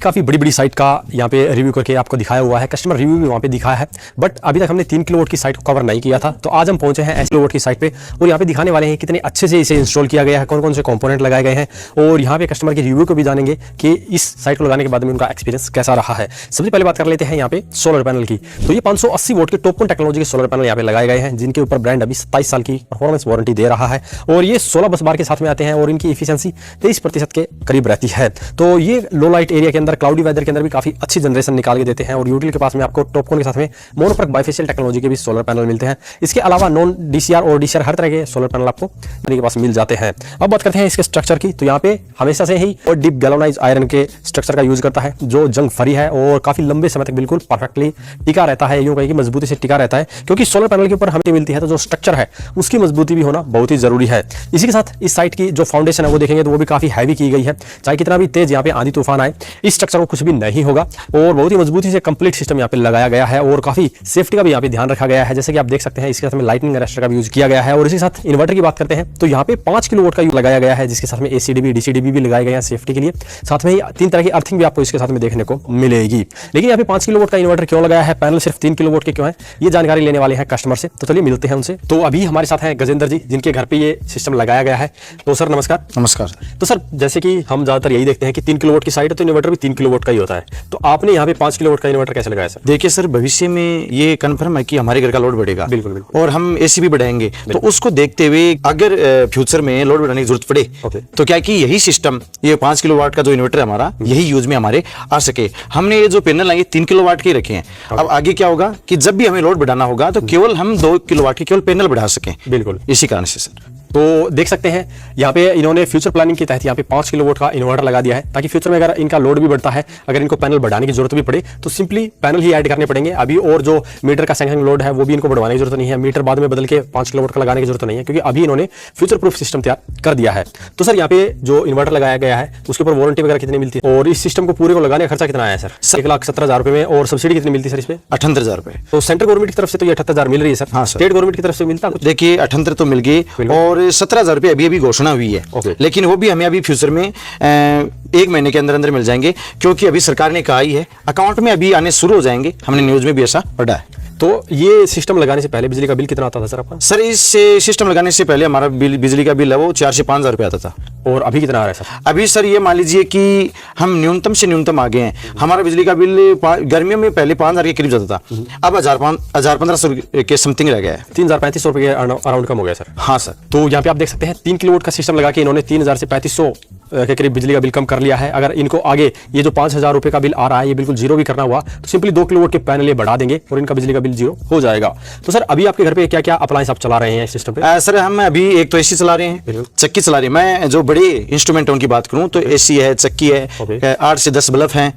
काफ़ी बड़ी बड़ी साइट का यहाँ पे रिव्यू करके आपको दिखाया हुआ है, कस्टमर रिव्यू भी वहाँ पे दिखाया है, बट अभी तक हमने 3 किलोवाट की साइट को कवर नहीं किया था। तो आज हम पहुंचे हैं 8 किलोवाट की साइट पे और यहाँ पे दिखाने वाले हैं कितने अच्छे से इसे इंस्टॉल किया गया है, कौन कौन से कंपोनेंट लगाए गए हैं और यहाँ पे कस्टमर के रिव्यू को भी जानेंगे कि इस साइट को लगाने के बाद में उनका एक्सपीरियंस कैसा रहा है। सबसे पहले बात कर लेते हैं यहाँ पे सोलर पैनल की। तो ये 580 वोट के टॉप टेक्नोलॉजी के सोलर पैनल यहाँ पे लगाए गए हैं, जिनके ऊपर ब्रांड अभी 27 साल की परफॉर्मेंस वारंटी दे रहा है और ये 16 बस बार के साथ में आते हैं और इनकी एफिशिएंसी 23% के करीब रहती है। तो ये लो लाइट एरिया के अंदर, क्लाउडी वेदर के अंदर भी काफी अच्छी जनरेशन निकाल के देते हैं और यूटिल के पास में आपको टॉपकॉन के साथ में मोनोपर्क बाइफेशियल टेक्नोलॉजी के भी सोलर पैनल मिलते हैं। इसके अलावा नॉन डीसीआर और डीसीआर हर तरह के सोलर पैनल आपको के पास मिल जाते हैं। अब बात करते हैं इसके स्ट्रक्चर की। तो यहाँ पे हमेशा से ही और डीप गैल्वेनाइज्ड आयरन के स्ट्रक्चर का यूज करता है, जो जंग फ्री है और काफी लंबे समय तक बिल्कुल परफेक्टली टिका रहता है, यूं कहीं की मजबूती से टिका रहता है, क्योंकि सोलर पैनल के ऊपर हमें मिलती है तो जो स्ट्रक्चर है उसकी मजबूती भी होना बहुत ही जरूरी है। इसी के साथ इस साइट की जो फाउंडेशन है वो देखेंगे तो वो भी काफी हैवी की गई है, चाहे कितना भी तेज यहाँ पे आंधी तूफान आए इस स्ट्रक्चर को कुछ भी नहीं होगा और बहुत ही मजबूती से कंप्लीट सिस्टम यहाँ पे लगाया गया है और काफी सेफ्टी का भी यहाँ पे ध्यान रखा गया है। जैसे कि आप देख सकते हैं इसके साथ में लाइटनिंग अरेस्टर का भी यूज किया गया है और इसी साथ इन्वर्टर की बात करते हैं तो यहाँ पे 5 किलोवाट का यूज लगाया गया है, जिसके साथ में एसीडीबी डीसीडीबी भी लगाए गए हैं सेफ्टी के लिए। साथ में ही 3 तरह की अर्थिंग भी आपको इसके साथ में देखने को मिलेगी। लेकिन यहाँ पे 5 किलोवाट का इन्वर्टर क्यों लगाया है, पैनल सिर्फ 3 किलोवाट के क्यों है, ये जानकारी लेने वाले हैं कस्टमर से। तो चलिए मिलते हैं उनसे। तो अभी हमारे साथ हैं गजेंद्र जी, जिनके घर पे ये सिस्टम लगाया गया है। तो सर नमस्कार। नमस्कार। तो सर जैसे कि हम ज्यादातर यही देखते हैं कि 3 किलोवाट की साइट है तो इन्वर्टर भी 3 किलोवाट का ही होता है, तो आपने यहाँ पे 5 किलोवाट का इन्वर्टर कैसे लगाया सर? देखिए सर, भविष्य में ये कन्फर्म है कि हमारे घर का लोड बढ़ेगा। बिल्कुल बिल्कुल। और हम एसी भी बढ़ाएंगे, तो उसको देखते हुए अगर फ्यूचर में लोड बढ़ाने की जरूरत पड़े तो क्या कि यही सिस्टम, ये 5 किलोवाट का जो इन्वर्टर है हमारा, यही यूज में हमारे आ सके। हमने ये जो पैनल आएंगे 3 किलोवाट के ही रखे हैं। अब आगे क्या होगा कि जब भी हमें लोड बढ़ाना होगा तो केवल हम 2 किलोवाट के केवल पैनल बढ़ा सकें। बिल्कुल, इसी कारण से सर। तो देख सकते हैं यहाँ पे इन्होंने फ्यूचर प्लानिंग के तहत यहाँ पे 5 किलोवाट का इन्वर्टर लगा दिया है, ताकि फ्यूचर में अगर इनका लोड भी बढ़ता है, अगर इनको पैनल बढ़ाने की जरूरत भी पड़े तो सिंपली पैनल ही ऐड करने पड़ेंगे। अभी और जो मीटर का सैंक्शन लोड है वो भी इनको बढ़वाने की जरूरत नहीं है, मीटर बाद में बदल के 5 किलोवाट का लगाने की जरूरत नहीं है, क्योंकि अभी इन्होंने फ्यूचर प्रूफ सिस्टम तैयार कर दिया है। तो सर यहाँ पे जो इन्वर्टर लगाया गया है उसके ऊपर वारंटी वगैरह कितनी मिलती है और इस सिस्टम को पूरे को लगाने का खर्चा कितना आया सर? 1,17,000 रुपए में। और सब्सिडी कितनी मिलती है सर इस पे? 78,000 रुपए। तो सेंट्रल गवर्नमेंट की तरफ से तो ये 78,000 मिल रही है सर। हाँ सर। स्टेट गवर्नमेंट की तरफ से मिलता है? देखिए 78 तो मिल गई और 17,000 रुपए अभी घोषणा हुई है, लेकिन वो भी हमें अभी फ्यूचर में 1 महीने के अंदर अंदर मिल जाएंगे, क्योंकि अभी सरकार ने कहा ही है अकाउंट में अभी आने शुरू हो जाएंगे। हमने न्यूज में भी ऐसा पढ़ा है। तो ये सिस्टम लगाने से पहले बिजली का बिल कितना आता था सर आपका? सर इस सिस्टम लगाने से पहले हमारा बिजली का बिल है वो 4 से 5 हजार रुपये आता था। और अभी कितना आ रहा है सर? अभी सर ये मान लीजिए कि हम न्यूनतम से न्यूनतम आ गए हैं। हमारा बिजली का बिल गर्मियों में पहले 5,000 के करीब जाता था, अब 1,000-1,500 के समथिंग रह गया है। 3,000-3,500 रुपए के अराउंड कम हो गया सर। हाँ सर। तो यहाँ पे आप देख सकते हैं 3 किलोवाट का सिस्टम लगा के इन्होंने 3,000 से 3,500 के करीब बिजली का बिल कम कर लिया है। अगर इनको आगे ये जो 5,000 रुपए का बिल आ रहा है ये बिल्कुल जीरो भी करना हुआ तो सिंपली 2 किलोवाट के पैनल ये बढ़ा देंगे और इनका बिजली का बिल जीरो हो जाएगा। तो सर अभी आपके घर पे क्या क्या अप्लायंस आप चला रहे हैं इस सिस्टम पे? सर हम अभी एक तो एसी चला रहे हैं, चक्की चला रहे हैं। मैं जो बड़े इंस्ट्रूमेंट की बात करूं तो एसी है, चक्की है, 8 से 10 बल्ब हैं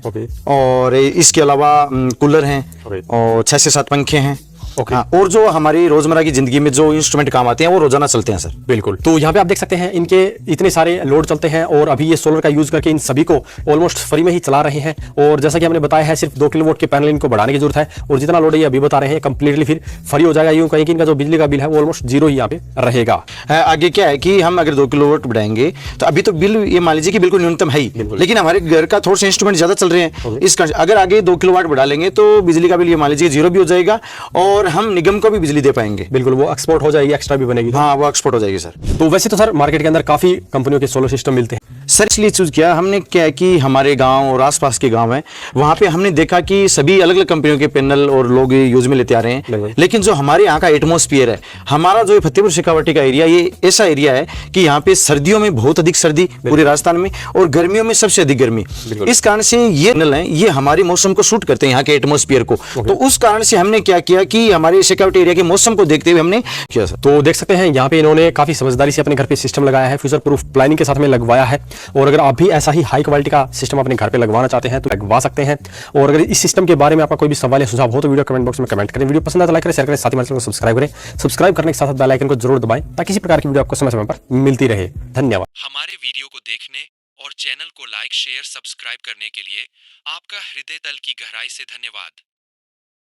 और इसके अलावा कूलर हैं और 6 से 7 पंखे हैं। हाँ, और जो हमारी रोजमर्रा की जिंदगी में जो इंस्ट्रूमेंट काम आते हैं वो रोजाना चलते हैं सर। बिल्कुल। तो यहाँ पे आप देख सकते हैं इनके इतने सारे लोड चलते हैं और अभी ये सोलर का यूज करके इन सभी को ऑलमोस्ट फ्री में ही चला रहे हैं। और जैसा कि हमने बताया है सिर्फ 2 किलोवाट के पैनल इनको बढ़ाने की जरूरत है और जितना लोड है ये अभी बता रहे हैं कंप्लीटली फिर फ्री हो जाएगा। यूं कहीं कि इनका जो बिजली का बिल है वो ऑलमोस्ट जीरो ही यहाँ पे रहेगा। आगे क्या है कि हम अगर 2 किलोवाट बढ़ाएंगे तो अभी तो बिल ये मान लीजिए कि बिल्कुल न्यूनतम है ही, लेकिन हमारे घर का थोड़ा सा इंस्ट्रूमेंट ज्यादा चल रहे हैं। इस अगर आगे 2 किलोवाट बढ़ा लेंगे तो बिजली का बिल ये मान लीजिए जीरो भी हो जाएगा और हम निगम को भी बिजली दे पाएंगे। बिल्कुल, वो एक्सपोर्ट हो जाएगी, एक्स्ट्रा भी बनेगी। हाँ, वो एक्सपोर्ट हो जाएगी सर। तो वैसे तो सर मार्केट के अंदर काफी कंपनियों के सोलर सिस्टम मिलते हैं सर, इसलिए चूज किया हमने क्या है कि हमारे गांव और आसपास के गांव हैं, वहां पे हमने देखा कि सभी अलग अलग कंपनियों के पैनल और लोग यूज में लेते आ रहे हैं, लेकिन जो हमारे यहाँ का एटमॉस्फेयर है, हमारा जो फतेहपुर शेखावाटी का एरिया, ये ऐसा एरिया है कि यहाँ पे सर्दियों में बहुत अधिक सर्दी पूरे राजस्थान में और गर्मियों में सबसे अधिक गर्मी। इस कारण से ये पैनल है ये हमारे मौसम को सूट करते हैं, यहाँ के एटमॉस्फेयर को। तो उस कारण से हमने क्या किया कि हमारे शेखावाटी एरिया के मौसम को देखते हुए हमने किया सर। तो देख सकते हैं यहाँ पे इन्होंने काफी समझदारी से अपने घर पे सिस्टम लगाया है, फ्यूचर प्रूफ प्लानिंग के साथ में लगवाया है। और अगर आप भी ऐसा ही हाई क्वालिटी का सिस्टम अपने घर पे लगवाना चाहते हैं तो लगवा सकते हैं। और अगर इस सिस्टम के बारे में आपका कोई भी सवाल या सुझाव हो तो वीडियो कमेंट बॉक्स में कमेंट करें। वीडियो पसंद आए तो लाइक करें, शेयर करें, साथ ही हमारे चैनल को सब्सक्राइब करें। सब्सक्राइब करने के साथ बेल आइकन को जरूर दबाएं ताकि इसी प्रकार की वीडियो आपको समय समय पर मिलती रहे। धन्यवाद। हमारे वीडियो को देखने और चैनल को लाइक, शेयर, सब्सक्राइब करने के लिए आपका हृदय तल की गहराई से धन्यवाद।